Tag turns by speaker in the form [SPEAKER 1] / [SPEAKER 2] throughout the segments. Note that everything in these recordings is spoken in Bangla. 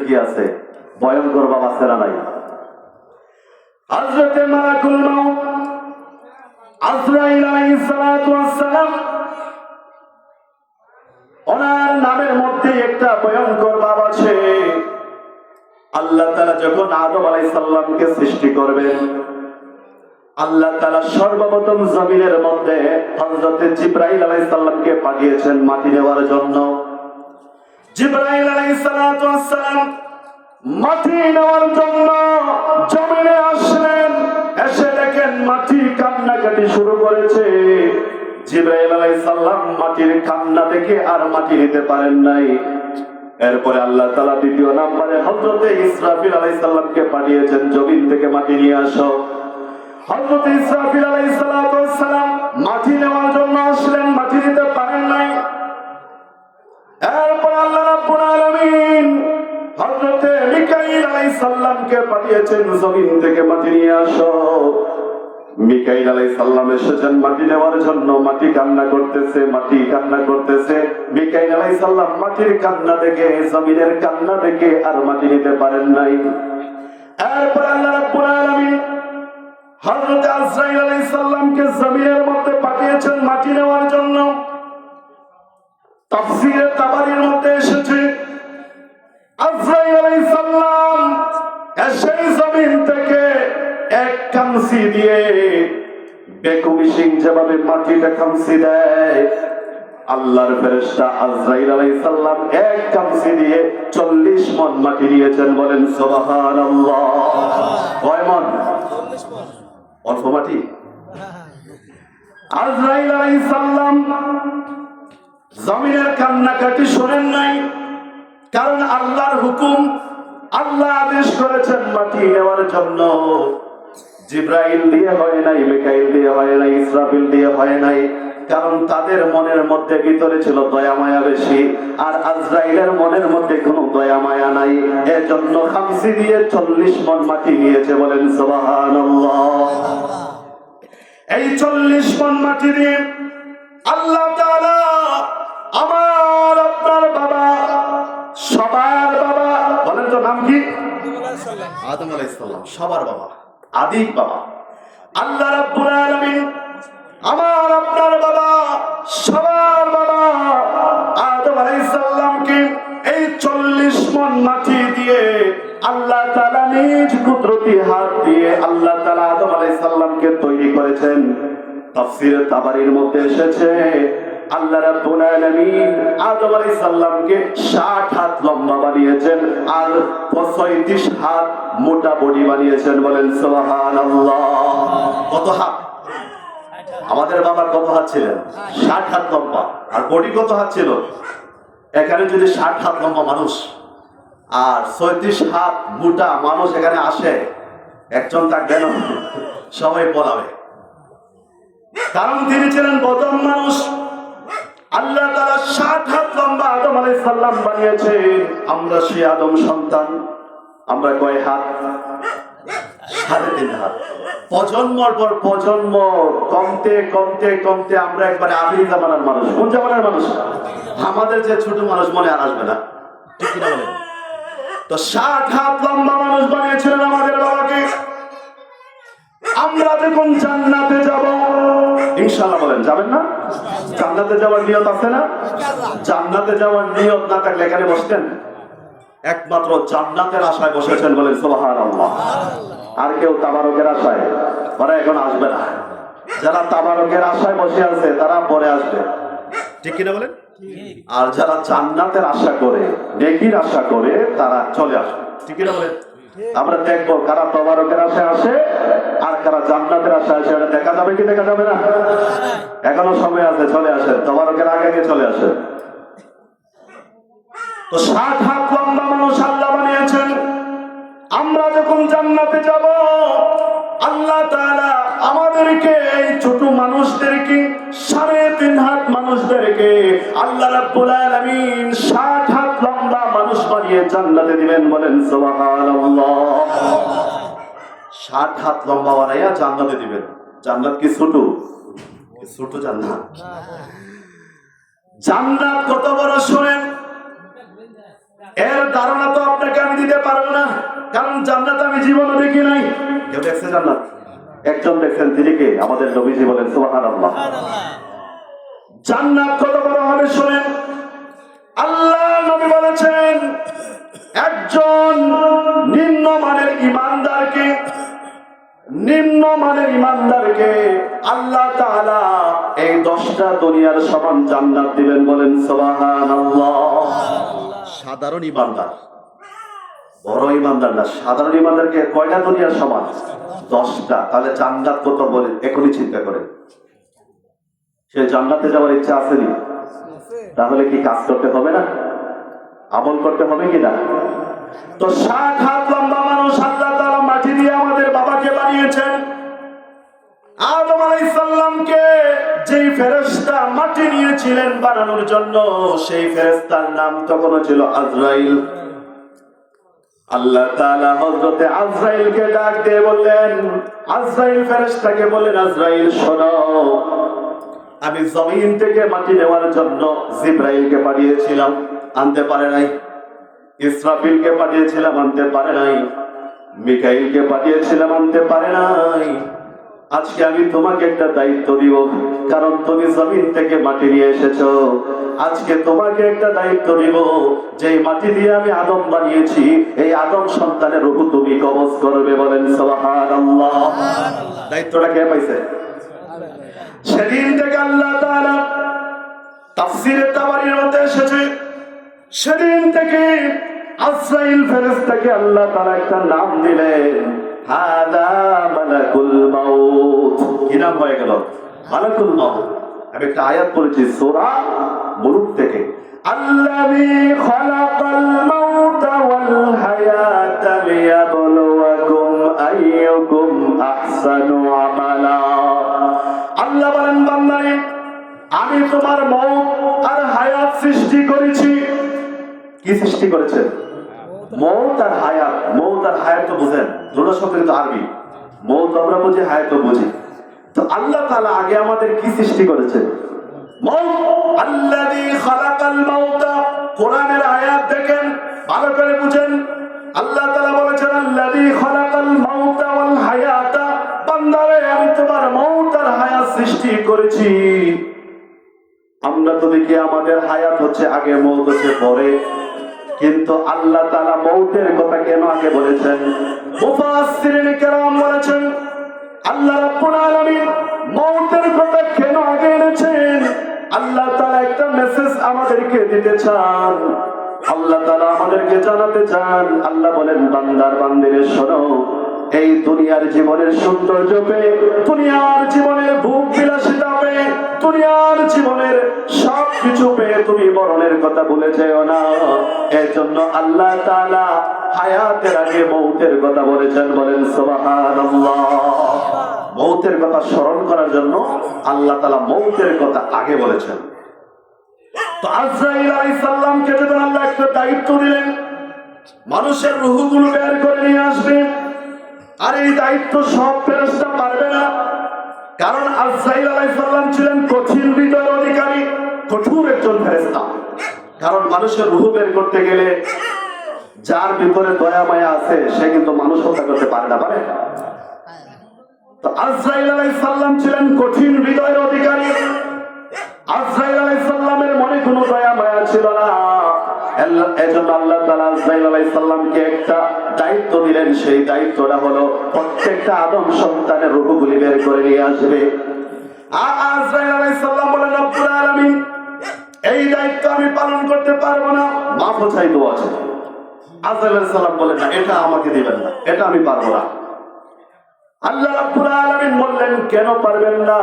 [SPEAKER 1] কি আছে, ভয়ঙ্কর বাবা সেরা নাই। হযরতে মালাকুল মাউত আজরাইল আলাইহিস সালাতু ওয়াস সালাম, ওনার নামের মধ্যে একটা ভয়ঙ্কর ভাব আছে। আল্লাহ তাআলা যখন আদম আলাইহিস সালামকে সৃষ্টি করবেন, আল্লাহ তাআলা সর্বপ্রথম জমিনের মধ্যে হযরতে জিবরাইল আলাইহিস সালামকে পাঠিয়েছেন মাটি নেওয়ার জন্য। জিবরাইল আলাইহিস সালাতু ওয়াস সালাম মাটি নেওয়ার জন্য জমিনে আসলেন। এসে দেখেন মাটি কান্নাকাটি শুরু করেছে। জিবরাইল আলাইহিস সালাম মাটির কান্না দেখে আর মাটি নিতে পারেন নাই। এরপরে আল্লাহ তাআলা দ্বিতীয় নম্বরে হযরতে ইসরাফিল আলাইহিস সালামকে পাঠিয়েছেন, জমিন থেকে মাটি নিয়ে আসো। হযরতে ইসরাফিল আলাইহিস সালাতু ওয়াস সালাম মাটি নেওয়ার জন্য আসলেন, মাটি নিতে পারেন নাই। এরপর আল্লাহ রাব্বুল আলামিন হযরতে মিকাইল আলাইহিস সালামকে পাঠিয়েছেন, জমিন থেকে মাটি নিয়ে আসো। মিকাইল আলাইহিস সালাম এসেছেন মাটি নেওয়ার জন্য। মাটি কান্না করতেছে, মাটি কান্না করতেছে। মিকাইল আলাইহিস সালাম মাটির কান্না দেখে, জমিনের কান্না দেখে আর মাটি নিতে পারেন নাই। এরপর আল্লাহ রাব্বুল আলামিন হযরত আজরাইল আলাইহিস সালামকে জমিনের মধ্যে পাঠিয়েছেন মাটি নেওয়ার জন্য। তাফসীরে তাবারীর মধ্যে এসেছে আজরাইল আলাইহিস সালাম এসে জমিন থেকে এক কামসি দিয়ে, বেকুবি সিং যেভাবে মাটিটা কামসি দেয়, আল্লাহর ফেরেশতা আজরাইল আলাইহিস সালাম এক কামসি দিয়ে 40 মণ মাটি দিয়েছেন। বলেন সুবহানাল্লাহ। কয় মণ? 40 মণ। অল্প মাটি? আজরাইল আলাইহিস সালাম জমিনের কান্নাকাটি শোনেন নাই, কারণ আল্লাহর হুকুম, আল্লাহ আদেশ করেছেন মাটি নেওয়ার জন্য। জিবরাইল দিয়ে হয় নাই, মিকাইল দিয়ে হয় নাই, ইসরাফিল দিয়ে হয় নাই, কারণ তাদের মনের মধ্যে ভিতরে ছিল দয়া মায়া বেশি, আর আজরাইলের মনের মধ্যে কোনো দয়া মায়া নাই। এজন্য খামসি দিয়ে 40 মণ মাটি নিয়েছে। বলেন সুবহানাল্লাহ। এই 40 মণ মাটি দিয়ে আল্লাহ তাআলা আমার আপনার বাবা, সবার বাবা, বলেন তো নাম কি? আদম আলাইহিস সালাম, সবার বাবা, আদিক বাবা। আল্লাহ রাব্বুল আলামিন আমার আপনার বাবা, সবার বাবা আদম আলাইহিস সালামকে এই 40 মণ মাটি দিয়ে আল্লাহ তাআলা নিজ কুদরতি হাত দিয়ে আল্লাহ তাআলা আদম আলাইহিস সালামকে তৈরি করেছেন। তাফসীরে তাবারীর মধ্যে এসেছে আল্লাহ রাব্বুল আলামিন আদম আলাইহিস সালামকে 60 হাত লম্বা বানিয়েছেন আর 35 হাত মোটা বডি বানিয়েছেন। বলেন সুবহানাল্লাহ। কত হাত? আমাদের বাবা কত হাত ছিলেন? 60 হাত লম্বা। আর বডি কত হাত ছিল? এখানে যদি 60 হাত লম্বা মানুষ আর 36 হাত মোটা মানুষ এখানে আসে, একজন থাকবে না, সবাই পলাবে। কারণ তিনি ছিলেন প্রথম মানুষ। আল্লাহ তাআলা 60 হাত লম্বা আদম আলাইহিস সালাম বানিয়েছেন। আমরা সেই আদম সন্তান। আমরা কয় হাত? 3.5 হাত। প্রজন্মর পর প্রজন্ম কমতে কমতে কমতে আমরা একবারে আখিরি জামানার মানুষ। কোন জামানার মানুষ? আমাদের যে ছোট মানুষ মনে আর আসবে না, ঠিক কি না বলেন? তো 60 হাত লম্বা মানুষ বানিয়েছিলেন আমাদের বাবাকে। আমরা যখন জান্নাতে যাব, ইনশাআল্লাহ বলেন, যাবেন না? জান্নাতে যাওয়ার নিয়ত আছে না? জান্নাতে যাওয়ার নিয়ত না থাকলে এখানে বসতেন? একমাত্র জান্নাতের আশায় বসেছেন। বলেন সুবহানাল্লাহ। আর কেউ তাবারকের আশায়? ওরা এখন আসবে না। যারা তাবারকের আশায় বসে আছে তারা পরে আসবে, ঠিক কিনা বলেন? আর যারা জান্নাতের আশা করে, নেকির আশা করে, তারা চলে আসবে, ঠিক কিনা বলেন? আমরা দেখবো কারা তাবারকের আশায় আসে আর কারা জান্নাতের আশায় আসে। এটা দেখা যাবে কি দেখা যাবে না? এখনো সময় আছে, চলে আসেন, তাবারকের আগে আগে চলে আসেন। তো 60 হাত লম্বা মানুষ আল্লাহ বানিয়েছেন। আমরা যখন জান্নাতে যাব, আল্লাহ তাআলা আমাদেরকে, এই ছোট মানুষদেরকে, 3.5 হাত মানুষদেরকে আল্লাহ রাব্বুল আলামিন 60 হাত লম্বা মানুষ বানিয়ে জান্নাতে দিবেন। বলেন সুবহানাল্লাহ। 60 হাত লম্বা বানাইয়া জান্নাতে দিবেন। জান্নাত কি ছোট? ছোট জান্নাত? জান্নাত কত বড় শুনেন। এর ধারণা তো আপনাকে আমি দিতে পারবো না, কারণ জান্নাত আমি জীবনে দেখি নাই। কেউ দেখছে জান্নাত? একজন দেখছেন, তিনি কে? আমাদের নবীজি বলেন সুবহানাল্লাহ। জান্নাত কত বড় হবে শুনেন। আল্লাহ নবী বলেছেন, একজন নিম্নমানের ইমানদারকে আল্লাহ তাআলা এই 10টা দুনিয়ার সমান জান্নাত দিবেন। বলেন সুবহানাল্লাহ। সাধারণ ইমানদার, বড় ইমানদার না, সাধারণ ইমানদারকে কয়টা দুনিয়ার সমান? 10টা। তাহলে জান্নাত কত বলে এখনই চিন্তা করেন। সে জান্নাতে যাওয়ার ইচ্ছা আসেনি, তাহলে কি কাজ করতে হবে না? আমল করতে হবে কিনা? তো 60 হাত লম্বা মানুষ আল্লাহ তাআলা মাটি দিয়ে আমাদের বাবাকে বানিয়েছেন। আদম আলাইহিস সালামকে যেই ফেরেশতা মাটি নিয়েছিলেন বানানোর জন্য, সেই ফেরেশতার নাম তখন ছিল আজরাইল। আল্লাহ তাআলা হযরতে আজরাইলকে ডাক দিয়ে বললেন, আজরাইল ফেরেশতাকে বললেন, আজরাইল শোনো, আমি জমিন থেকে মাটি নেওয়ার জন্য জিবরাইলকে পাঠিয়েছিলাম, আনতে পারে নাই। ইসরাফিলকে পাঠিয়েছিলাম, আনতে পারে নাই। মিকাইলকে পাঠিয়েছিলাম, আনতে পারে নাই। আজকে আমি তোমাকে একটা দায়িত্ব দিব, কারণ তুমি জমিন থেকে মাটি নিয়ে এসেছো। আজকে তোমাকে একটা দায়িত্ব দিব, যে মাটি দিয়ে আমি আদম বানিয়েছি, এই আদম সন্তানের রূহ তুমি কবজ করবে। বলেন সুবহানাল্লাহ। দায়িত্বটা কে পাইছে? সেদিন থেকে আল্লাহ তাআলা তাফসীরে তাবারীর মধ্যে এসেছে, সেদিন থেকে আজরাইল ফেরেশতাকে আল্লাহ তাআলা একটা নাম দিলেন, হাদা মালাকুল মাউত। কি নাম হয়ে গেল? মালাকুল মাউত। আমি একটা আয়াত পড়েছি সূরা মুলক থেকে, আল্লাযী খালাকাল মাউতা ওয়াল হায়াতা লিয়াবলুয়াকুম আইয়ুকুম আহসানু আমালা। আল্লাহ বলেন, বান্দারে, আমি তোমার মউত আর হায়াত সৃষ্টি করেছি। কি সৃষ্টি করেছেন? মউত আর হায়াত। মউত আর হায়াত তো বুঝেন, দুটো শব্দ কিন্তু আরবি। মউত আমরা বুঝি, হায়াত তো বুঝি। তো আল্লাহ তাআলা আগে আমাদের কি সৃষ্টি করেছেন? মউত। আল্লাযী খালাকাল মাউতা, কোরআনের আয়াত দেখেন, ভালো করে বুঝেন। আল্লাহ তাআলা বলেছেন, আল্লাযী খালাকাল মাউতা ওয়াল হায়াতা। বান্দারে, আমি তোমার মউত আর হায়াত সৃষ্টি করেছি। আমরা তো দেখি আমাদের হায়াত হচ্ছে আগে, মউত হচ্ছে পরে। কিন্তু আল্লাহ তাআলা মউতের কথা কেন আগে বলেছেন? মুফাসসিরিন কেরাম বলেছেন, আল্লাহ রাব্বুল আলামিন মউতের কথা কেন আগে এনেছেন? আল্লাহ তাআলা একটা মেসেজ আমাদেরকে দিতে চান, আল্লাহ তাআলা আমাদেরকে জানাতে চান। আল্লাহ বলেন, বান্দার বান্দিরে শোনো, এই দুনিয়ার জীবনের সৌন্দর্য পেয়ে, দুনিয়ার জীবনের ভোগ বিলাসিতা পেয়ে, দুনিয়ার জীবনের সবকিছু পেয়ে তুমি মরণের কথা ভুলে যেও না। এর জন্য আল্লাহ তাআলা হায়াতের আগে মউতের কথা বলেছেন। বলেন সুবহানাল্লাহ। মউতের কথা স্মরণ করার জন্য আল্লাহ তাআলা মউতের কথা আগে বলেছেন। তো আজরাইল আলাইহিস সালামকে যখন আল্লাহ একটা দায়িত্ব দিলেন, মানুষের রূহগুলো বের করে নিয়ে আসবে। আর এই দায়িত্ব সব ফেরেশতা পারবে না, কারণ আজরাইল আলাইহিস সালাম ছিলেন কঠিন হৃদয়ের অধিকারী, কঠোর একজন ফেরেশতা। কারণ মানুষের রূহ বের করতে গেলে যার ভিতরে দয়া মায়া আছে, সে কিন্তু মানুষ হত্যা করতে পারে না, পারে? তো আজরাইল আলাইহিস সালাম ছিলেন কঠিন হৃদয়ের অধিকারী। আজরাইল আলাইহিস সালামের মনে কোনো দয়া মায়া ছিল না। এজন্য আল্লাহ তাআলা আজরাইল আলাইহিস সালামকে একটা দায়িত্ব দিলেন। সেই দায়িত্বটা হলো প্রত্যেকটা আদম সন্তানের রূহগুলি বের করে নিয়ে আসবে। আজরাইল আলাইহিস সালাম বলেন, রব্বুল আলামিন, এই দায়িত্ব আমি পালন করতে পারবো না, মাফ চাইতে আছে। আজরাইল আলাইহিস সালাম বলেন, না, এটা আমাকে দিবেন না, এটা আমি পারবো না। আল্লাহ রাব্বুল আলামিন বললেন, কেন পারবেন না?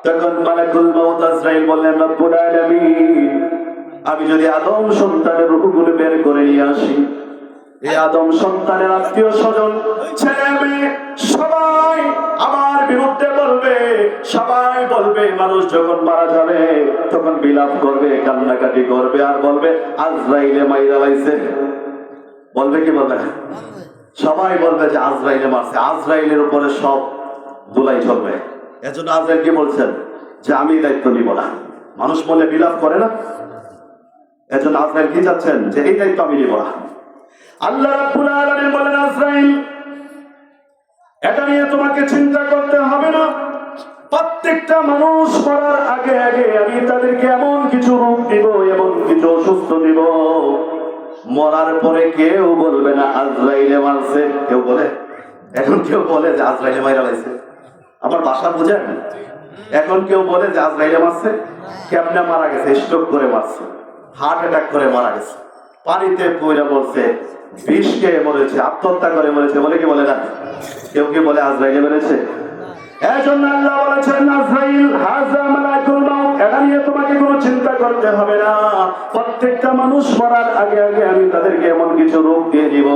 [SPEAKER 1] তখন মালাকুল মাউত আজরাইল বললেন, রব্বুল আলামিন, আমি যদি আদম সন্তানের রূহগুলো বের করে নিয়ে আসি, এই আদম সন্তানের আত্মীয় স্বজন, ছেলে মেয়ে সবাই আমার বিরুদ্ধে বলবে, সবাই বলবে। মানুষ যখন মারা যাবে তখন বিলাপ করবে, কান্নাকাটি করবে, আর বলবে আজরাইলে মাইরা লাইছে। বলবে কি বলবে? সবাই বলবে যে আজরাইলে মারছে, আজরাইলের উপরে সব দুলাই চলবে। এজন্য আজরাইল কি বলছেন, যে আমি দায়িত্ব নিব না। মানুষ বলে বিলাপ করে না, এজন্য আজরাইল কি চাচ্ছেন যে এই দায়িত্ব আমি নিব না। আল্লাহ রাব্বুল আলামিন বলেন, আজরাইল এটা নিয়ে তোমাকে চিন্তা করতে হবে না। প্রত্যেকটা মানুষ মরার আগে আগে আমি তাদেরকে এমন কিছু রোগ দিব, এমন কিছু অসুস্থ দিব, মরার পরে কেউ বলবে না আজরাইলে মারছে। কেউ বলে? এখন কেউ বলে যে আজরাইলে মাইরা লাইছে? আমার ভাষা বুঝেন? এখন কেউ বলে যে আজরাইলে মারছে? কেমনে মারা গেছে? স্ট্রোক করে মারছে, হার্ট অ্যাটাক করে মারা গেছে, পানিতে পড়ে মরছে, বিষ খেয়ে মরেছে, আত্মহত্যা করে মরেছে, বলে কি বলে না? কেউ কি বলে আজরাইলে মেরেছে? এজন্য আল্লাহ বলেছেন, আজরাইল হাযা মালাকুল মাউত, এটা নিয়ে তোমাকে কোনো চিন্তা করতে হবে না। প্রত্যেকটা মানুষ মরার আগে আগে আমি তাদেরকে এমন কিছু রোগ দিয়ে দিব